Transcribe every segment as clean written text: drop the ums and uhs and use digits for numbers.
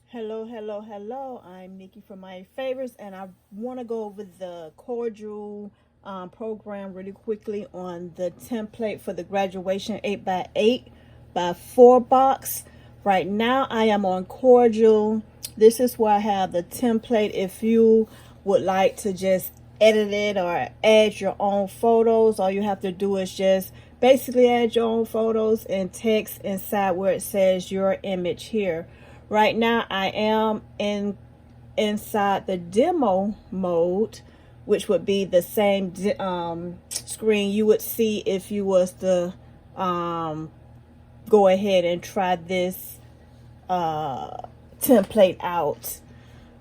Hello. I'm Nikki from MyeFavors, and I want to go over the Corjl program really quickly on the template for the graduation 8x8 by 4 box. Right now, I am on Corjl. This is where I have the template. If you would like to just edit it or add your own photos, all you have to do is just basically add your own photos and text inside where it says your image here. Right now I am inside the demo mode, which would be the same screen you would see if you was to go ahead and try this template out.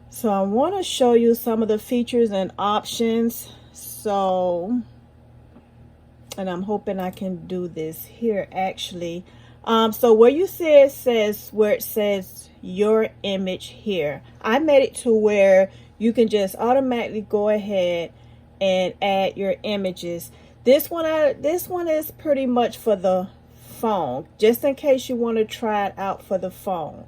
So I want to show you some of the features and options. And I'm hoping I can do this here actually. So where you see it says where it says your image here, I made it to where you can just automatically go ahead and add your images. This one is pretty much for the phone, just in case you want to try it out for the phone.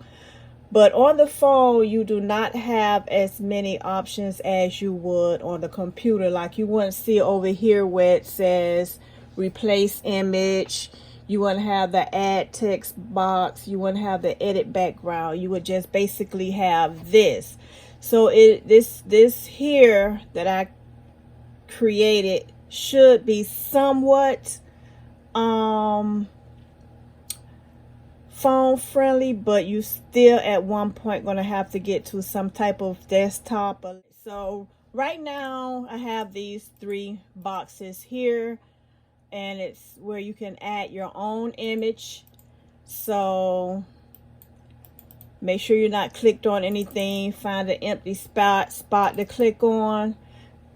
But on the phone, you do not have as many options as you would on the computer. Like you wouldn't see over here where it says replace image. You wouldn't have the add text box. You wouldn't have the edit background. You would just basically have this. So this here that I created should be somewhat phone friendly, but you still at one point going to have to get to some type of desktop. So right now I have these 3 boxes here, and it's where you can add your own image. So make sure you're not clicked on anything. Find an empty spot to click on,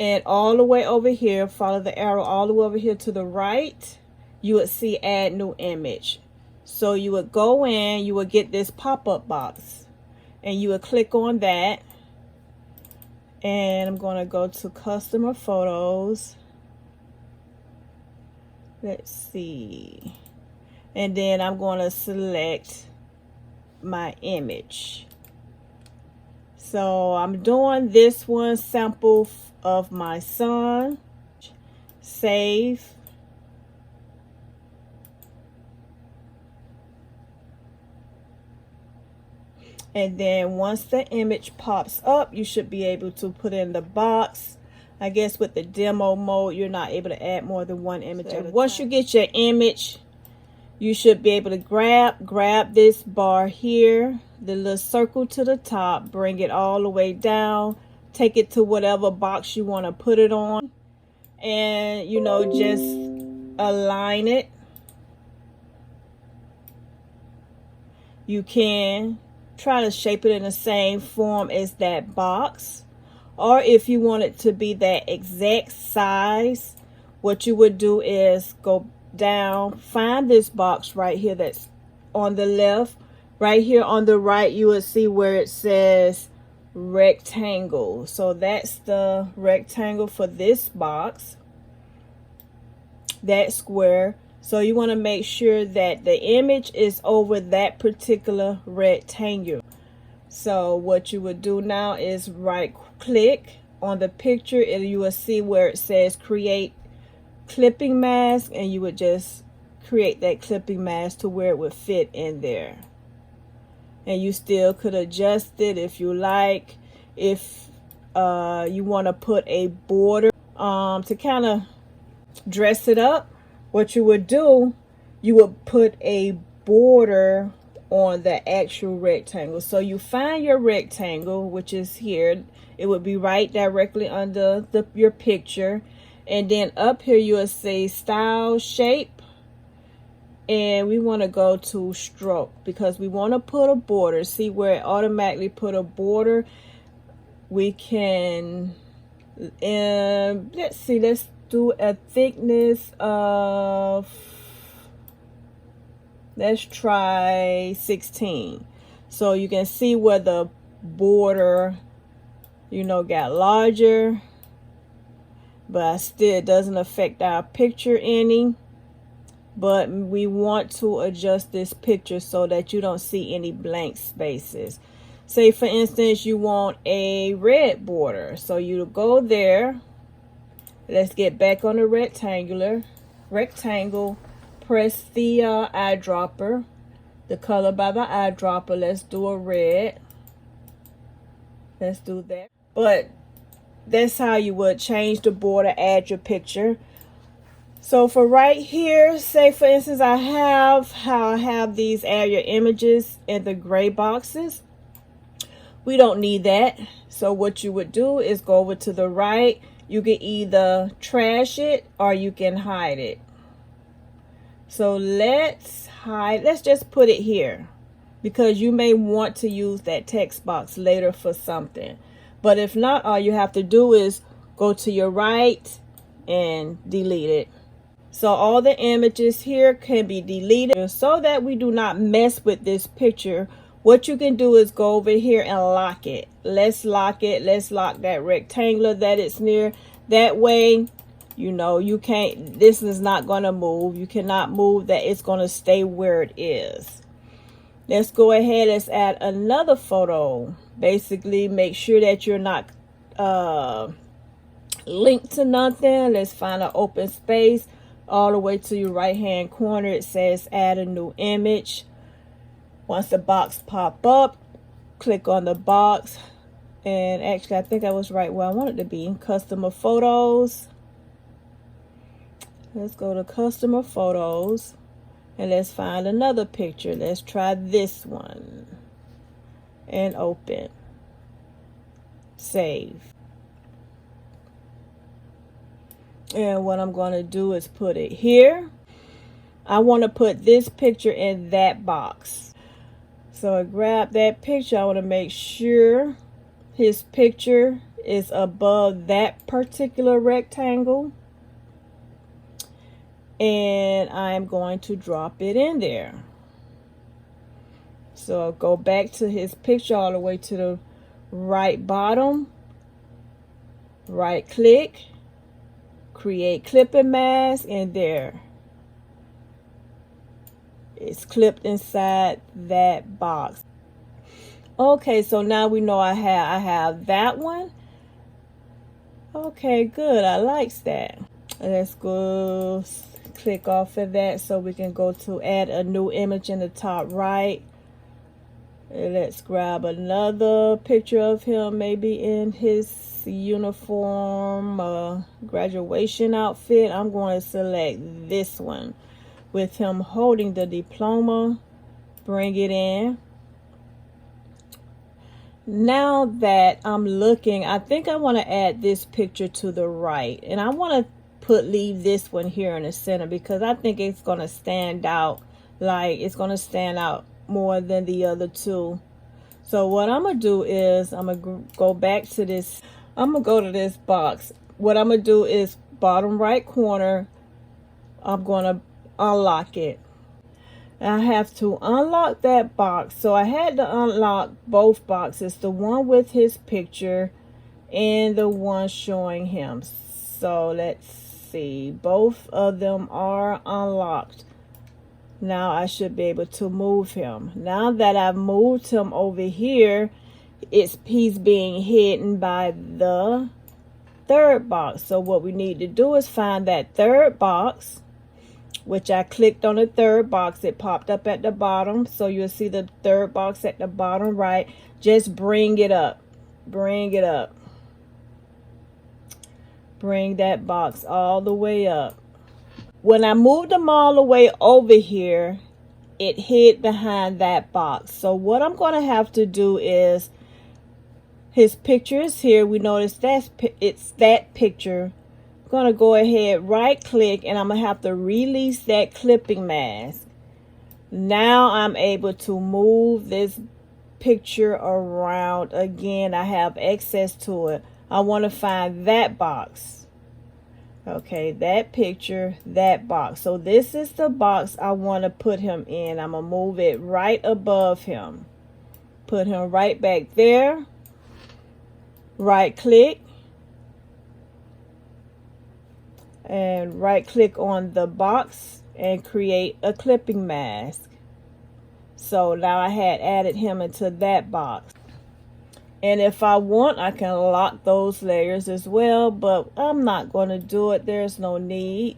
and all the way over here, follow the arrow all the way over here to the right, you would see add new image. So you would go in, you would get this pop-up box, and you would click on that. And I'm going to go to customer photos. Let's see. And then I'm going to select my image. So I'm doing this one, sample of my son. Save. And then once the image pops up, you should be able to put in the box. I guess with the demo mode, you're not able to add more than one image at a time. Once you get your image, you should be able to grab this bar here, the little circle to the top, bring it all the way down, take it to whatever box you want to put it on, and just align it. You can try to shape it in the same form as that box. Or if you want it to be that exact size, what you would do is go down, find this box right here that's on the left. Right here on the right, you will see where it says rectangle. So that's the rectangle for this box, that square. So you want to make sure that the image is over that particular rectangle. So what you would do now is right click on the picture, and you will see where it says create clipping mask, and you would just create that clipping mask to where it would fit in there. And you still could adjust it if you like. If you want to put a border to kind of dress it up, what you would do, you would put a border on the actual rectangle. So you find your rectangle, which is here. It would be right directly under your picture, and then up here you will see style shape, and we want to go to stroke because we want to put a border. See where it automatically put a border? We can let's do a thickness of, let's try 16. So you can see where the border got larger, but still it doesn't affect our picture any. But we want to adjust this picture so that you don't see any blank spaces. Say for instance you want a red border, so you go there. Let's get back on the rectangle, press the eyedropper, the color by the eyedropper. Let's do a red. Let's do that. But that's how you would change the border, add your picture. So for right here, say for instance I have these add your images in the gray boxes. We don't need that. So what you would do is go over to the right. You can either trash it or you can hide it. So let's just put it here, because you may want to use that text box later for something. But if not, all you have to do is go to your right and delete it. So all the images here can be deleted so that we do not mess with this picture. What you can do is go over here and lock it. Let's lock it. Let's lock that rectangle that it's near. That way, you know, you can't, this is not going to move. You cannot move that. It's going to stay where it is. Let's go ahead. Let's add another photo. Basically, make sure that you're not linked to nothing. Let's find an open space. All the way to your right hand corner, it says add a new image. Once the box pop up, click on the box, and actually I think I was right where I wanted to be. Customer photos. Let's go to customer photos and let's find another picture. Let's try this one and open. Save. And what I'm going to do is put it here. I want to put this picture in that box. So I grab that picture. I want to make sure his picture is above that particular rectangle. And I'm going to drop it in there. So I'll go back to his picture all the way to the right bottom. Right click. Create clipping mask, and there. It's clipped inside that box. Okay, so now we know I have that one. Okay, good. I likes that. Let's go click off of that so we can go to add a new image in the top right. And let's grab another picture of him, maybe in his uniform graduation outfit. I'm going to select this one with him holding the diploma. Bring it in. Now that I'm looking, I think I want to add this picture to the right, and I want to leave this one here in the center because I think it's going to stand out. Like, it's going to stand out more than the other two. So what I'm going to do is I'm going to go back to this. I'm going to go to this box. What I'm going to do is bottom right corner, I'm going to unlock it. I have to unlock that box. So I had to unlock both boxes, the one with his picture and the one showing him. So let's see. Both of them are unlocked. Now I should be able to move him. Now that I've moved him over here, he's being hidden by the third box. So what we need to do is find that third box, which I clicked on the third box. It popped up at the bottom. So you'll see the third box at the bottom right. Just bring it up. Bring it up. Bring that box all the way up. When I moved them all the way over here, it hid behind that box. So what I'm going to have to do is, his picture is here. We notice it's that picture. I'm going to go ahead, right click, and I'm going to have to release that clipping mask. Now I'm able to move this picture around again. I have access to it. I want to find that box. Okay, that picture, that box. So this is the box I want to put him in. I'm going to move it right above him. Put him right back there. Right click. And right click on the box and create a clipping mask. So now I had added him into that box. And if I want, I can lock those layers as well, but I'm not going to do it. There's no need.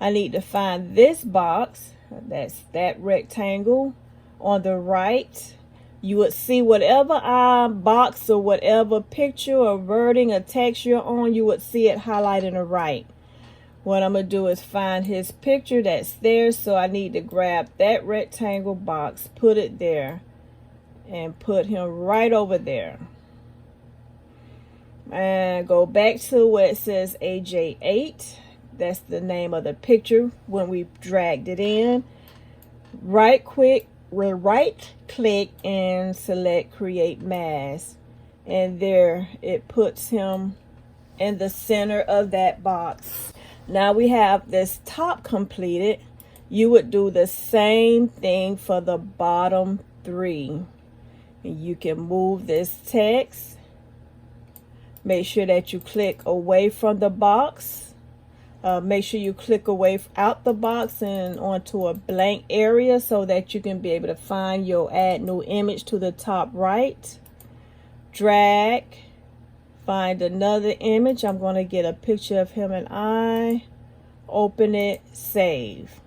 I need to find this box. That's that rectangle on the right. You would see whatever box or whatever picture or wording or text you're on, you would see it highlighted on the right. What I'm going to do is find his picture that's there. So I need to grab that rectangle box, put it there, and put him right over there. And go back to where it says AJ8. That's the name of the picture when we dragged it in. Right click and select create mask. And there it puts him in the center of that box. Now we have this top completed. You would do the same thing for the bottom three. And you can move this text. Make sure that you click away from the box. Make sure you click away out the box and onto a blank area so that you can be able to find your add new image to the top right. Drag. Find another image. I'm going to get a picture of him and I. Open it. Save.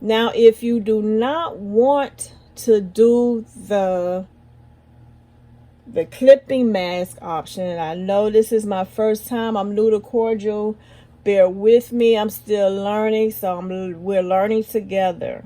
Now, if you do not want to do the clipping mask option, and I know this is my first time. I'm new to Corjl. Bear with me. I'm still learning, so we're learning together.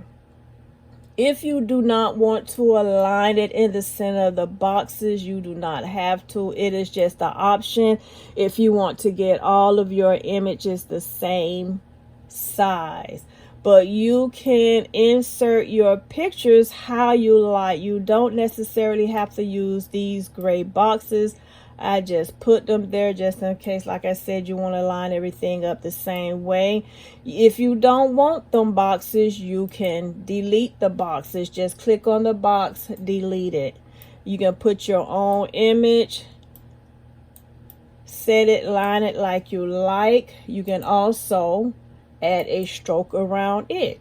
If you do not want to align it in the center of the boxes, you do not have to. It is just an option if you want to get all of your images the same size. But you can insert your pictures how you like. You don't necessarily have to use these gray boxes. I just put them there just in case, like I said, you want to line everything up the same way. If you don't want them boxes, you can delete the boxes. Just click on the box, delete it. You can put your own image, set it, line it like you like. You can also add a stroke around it.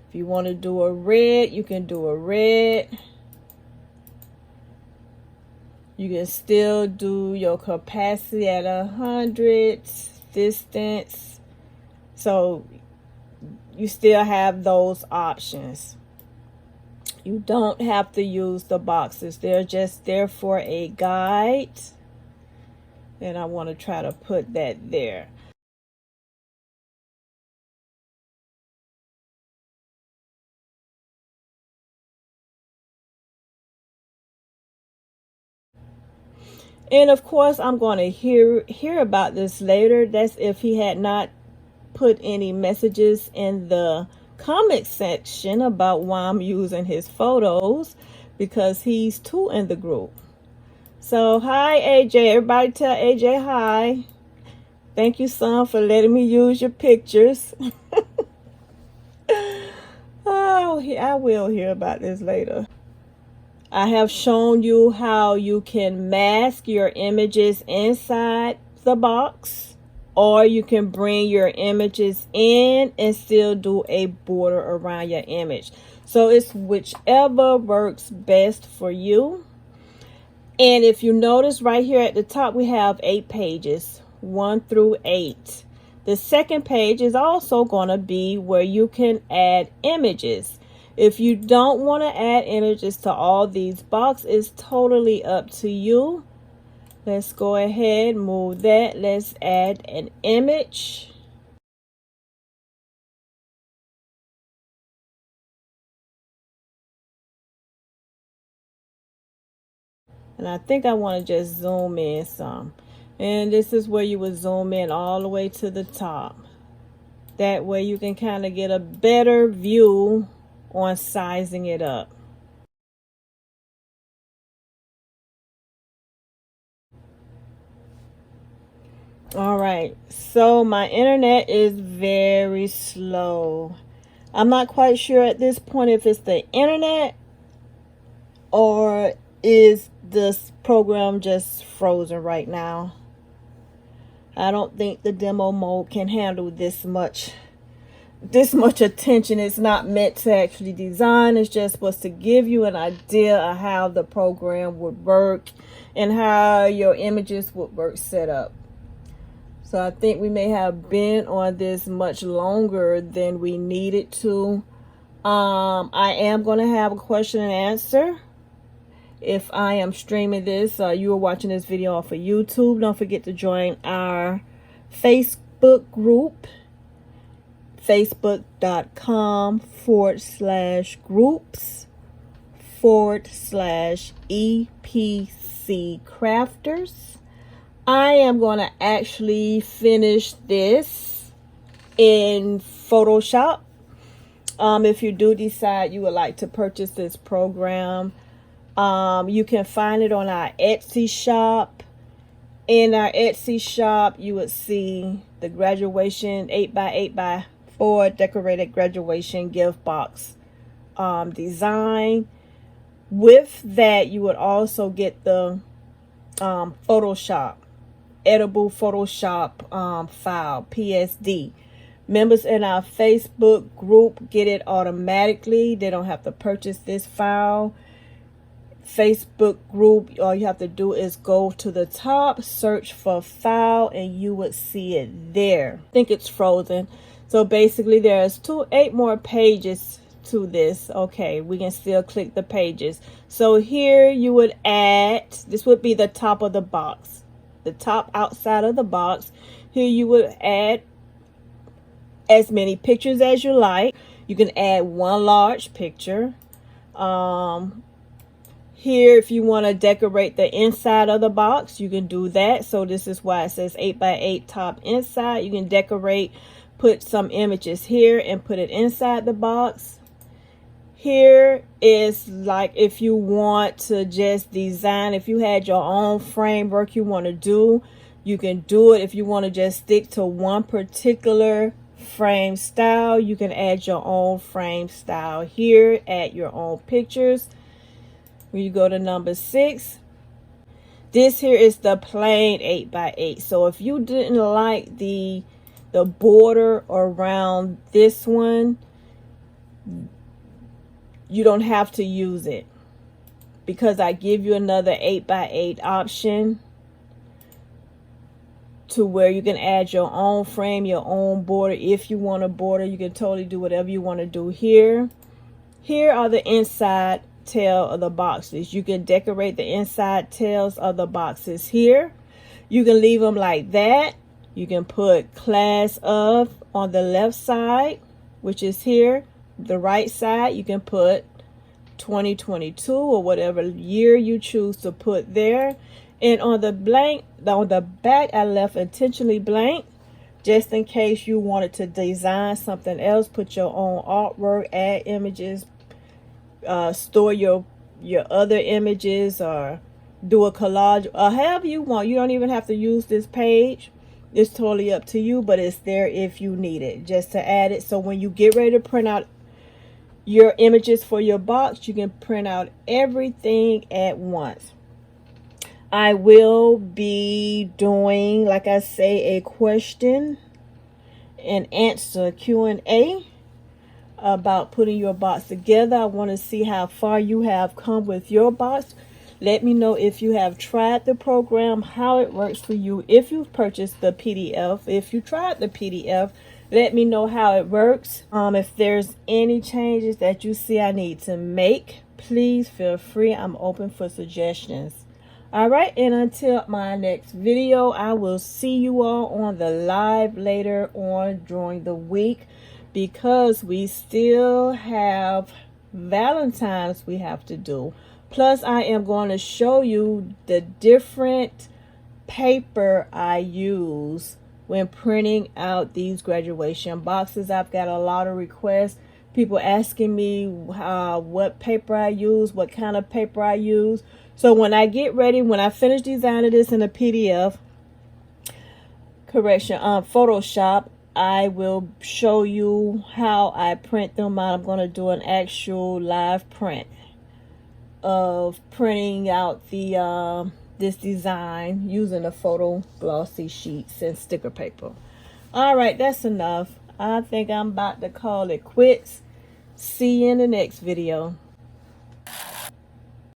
If you want to do a red, you can do a red. You can still do your opacity at 100, distance. So you still have those options. You don't have to use the boxes. They're just there for a guide. And I want to try to put that there. And of course, I'm going to hear about this later. That's if he had not put any messages in the comment section about why I'm using his photos, because he's too in the group. So hi AJ, everybody tell AJ hi. Thank you, son, for letting me use your pictures. Oh, I will hear about this later. I have shown you how you can mask your images inside the box, or you can bring your images in and still do a border around your image. So it's whichever works best for you. And if you notice right here at the top, we have 8 pages, 1 through 8. The second page is also going to be where you can add images. If you don't want to add images to all these boxes, it's totally up to you. Let's go ahead, move that. Let's add an image. And I think I want to just zoom in some. And this is where you would zoom in all the way to the top. That way you can kind of get a better view on sizing it up. All right, so my internet is very slow. I'm not quite sure at this point if it's the internet or is this program just frozen right now. I don't think the demo mode can handle this much this much attention. It's not meant to actually design. It's just supposed to give you an idea of how the program would work and how your images would work set up. So I think we may have been on this much longer than we needed to. I am going to have a question and answer if I am streaming this. You are watching this video off of YouTube. Don't forget to join our Facebook group, facebook.com/groups/EPC Crafters. I am going to actually finish this in Photoshop. If you do decide you would like to purchase this program, you can find it on our Etsy shop. In our Etsy shop, you would see the graduation 8x8x4 decorated graduation gift box design. With that, you would also get the Photoshop, editable Photoshop file, PSD. Members in our Facebook group get it automatically. They don't have to purchase this file. Facebook group, all you have to do is go to the top, search for file, and you would see it there. I think it's frozen. So basically there's 8 more pages to this. Okay, we can still click the pages. So here you would add, this would be the top of the box, the top outside of the box. Here you would add as many pictures as you like. You can add one large picture. Here, if you want to decorate the inside of the box, you can do that. So this is why it says 8x8 top inside. You can decorate, put some images here and put it inside the box. Here is like if you want to just design, if you had your own framework you want to do, you can do it. If you want to just stick to one particular frame style, you can add your own frame style here, add your own pictures. When you go to number 6, this here is the plain 8x8. So if you didn't like the border around this one, you don't have to use it, because I give you another 8x8 option to where you can add your own frame, your own border. If you want a border, you can totally do whatever you want to do here. Here are the inside tail of the boxes. You can decorate the inside tails of the boxes here. You can leave them like that. You can put class of on the left side, which is here. The right side, you can put 2022 or whatever year you choose to put there. And on the blank, on the back, I left intentionally blank just in case you wanted to design something else, put your own artwork, add images, store your other images, or do a collage, or however you want. You don't even have to use this page. It's totally up to you, but it's there if you need it, just to add it. So when you get ready to print out your images for your box, you can print out everything at once. I will be doing, like I say, a question and answer Q&A about putting your box together. I want to see how far you have come with your box. Let me know if you have tried the program, how it works for you. If you've purchased the PDF, if you tried the PDF, let me know how it works. If there's any changes that you see I need to make, please feel free. I'm open for suggestions. All right, and until my next video, I will see you all on the live later on during the week, because we still have Valentine's we have to do. Plus, I am going to show you the different paper I use when printing out these graduation boxes. I've got a lot of requests, people asking me what paper I use, what kind of paper I use. So when I get ready, when I finish designing this in a PDF, Photoshop, I will show you how I print them out. I'm going to do an actual live print of printing out the this design using the photo glossy sheets and sticker paper. All right, that's enough. I think I'm about to call it quits. See you in the next video.